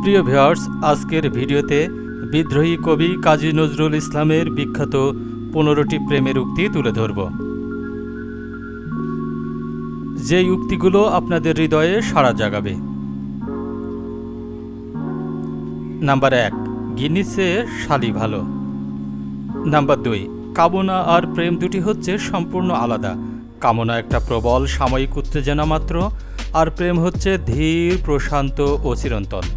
প্রিয় ভিউয়ার্স, আজকের ভিডিওতে বিদ্রোহী কবি কাজী নজরুল ইসলামের বিখ্যাত 15টি প্রেমের উক্তি তুলে ধরব, যেই উক্তিগুলো আপনাদের হৃদয়ে সাড়া জাগাবে। নাম্বার 1, গিন্নির চেয়ে শালি ভালো। নাম্বার 2, কামনা আর প্রেম দুটি হচ্ছে সম্পূর্ণ আলাদা। কামনা একটা প্রবল সাময়িক উত্তেজনা মাত্র, আর প্রেম হচ্ছে ধীর, প্রশান্ত ও চিরন্তন।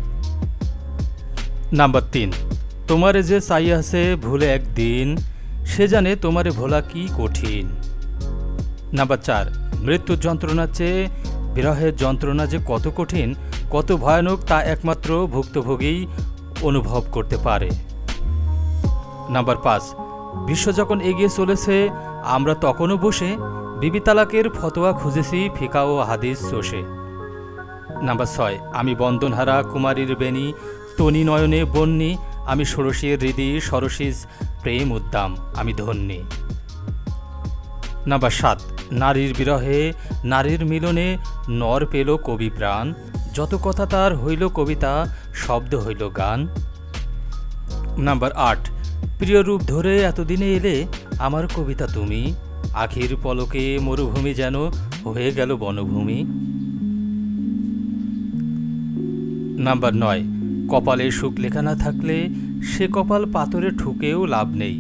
নাম্বার 3, তোমারে যে চাইয়াছে ভুলে একদিন, সে জানে তোমারে ভোলা কি কঠিন। নাম্বার 4, মৃত্যুর যন্ত্রণার চেয়ে বিরহের যন্ত্রণা যে কত কঠিন, কত ভয়ানক, তা একমাত্র ভুক্তভোগী অনুভব করতে পারে। নাম্বার 5, বিশ্ব যখন এগিয়ে চলেছে, আমরা তখনও বসে বিবি তালাকের ফতোয়া খুঁজেছি ফিকা ও হাদিস চষে। নাম্বার 6, আমি বন্ধনহারা কুমারীর বেণী, তনি নয়নে বন্যী, আমি ষোড়শীর হৃদি সরসীজ প্রেম উদ্দাম, আমি ধন্যী। নাম্বার 7, নারীর বিরহে নারীর মিলনে নর পেল কবি প্রাণ, যত কথা তার হইল কবিতা, শব্দ হইল গান। নাম্বার 8, প্রিয় রূপ ধরে এতদিনে এলে আমার কবিতা তুমি, আখির পলকে মরুভূমি যেন হয়ে গেল বনভূমি। নাম্বার 9, কপালে সুখ লেখা না থাকলে সে কপাল পাথরে ঠুকেও লাভ নেই,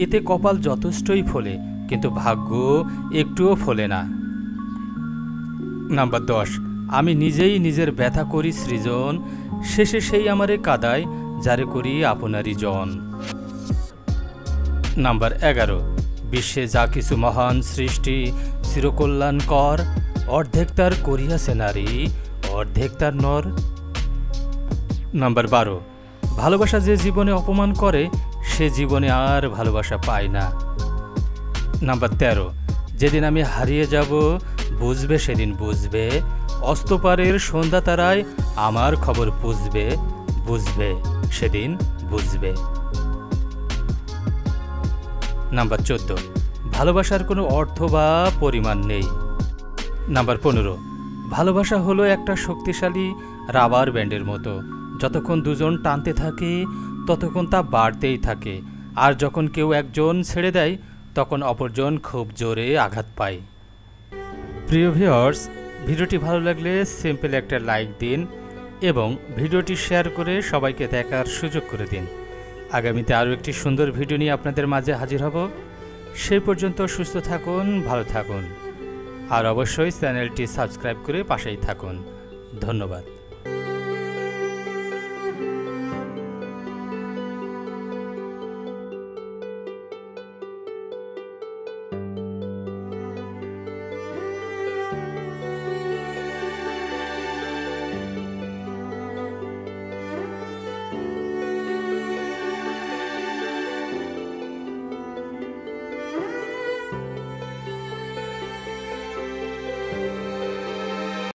এতে কপাল যথেষ্টই ফলে কিন্তু ভাগ্য একটুও ফলে না। নাম্বার 10, আমি নিজেই নিজের ব্যথা করি সৃজন, শেষে সেই আমারে কাদায় যারে করি আপনারই জন। নাম্বার 11, বিশ্বে যা কিছু মহান সৃষ্টি চিরকল্যাণকর, অর্ধেক তার করিয়াছে নারী, অর্ধেক তার নর। নাম্বার 12, ভালোবাসা যে জীবনে অপমান করে, সে জীবনে আর ভালোবাসা পায় না। নাম্বার 13, যেদিন আমি হারিয়ে যাব বুঝবে সেদিন বুঝবে, অস্তপারের সন্ধ্যা তারায় আমার খবর বুঝবে, বুঝবে সেদিন বুঝবে। নাম্বার 14, ভালোবাসার কোনো অর্থ বা পরিমাণ নেই। নাম্বার 15, ভালোবাসা হলো একটা শক্তিশালী রাবার ব্যান্ডের মতো, যতক্ষণ দুজন টানতে থাকে ততক্ষণ তা বাড়তেই থাকে, আর যখন কেউ একজন ছেড়ে দেয় তখন অপরজন খুব জোরে আঘাত পায়। প্রিয় ভিউয়ার্স, ভিডিওটি ভালো লাগলে সিম্পল একটা লাইক দিন এবং ভিডিওটি শেয়ার করে সবাইকে দেখার সুযোগ করে দিন। আগামীতে আরও একটি সুন্দর ভিডিও নিয়ে আপনাদের মাঝে হাজির হব। সেই পর্যন্ত সুস্থ থাকুন, ভালো থাকুন, আর অবশ্যই চ্যানেলটি সাবস্ক্রাইব করে পাশেই থাকুন। ধন্যবাদ।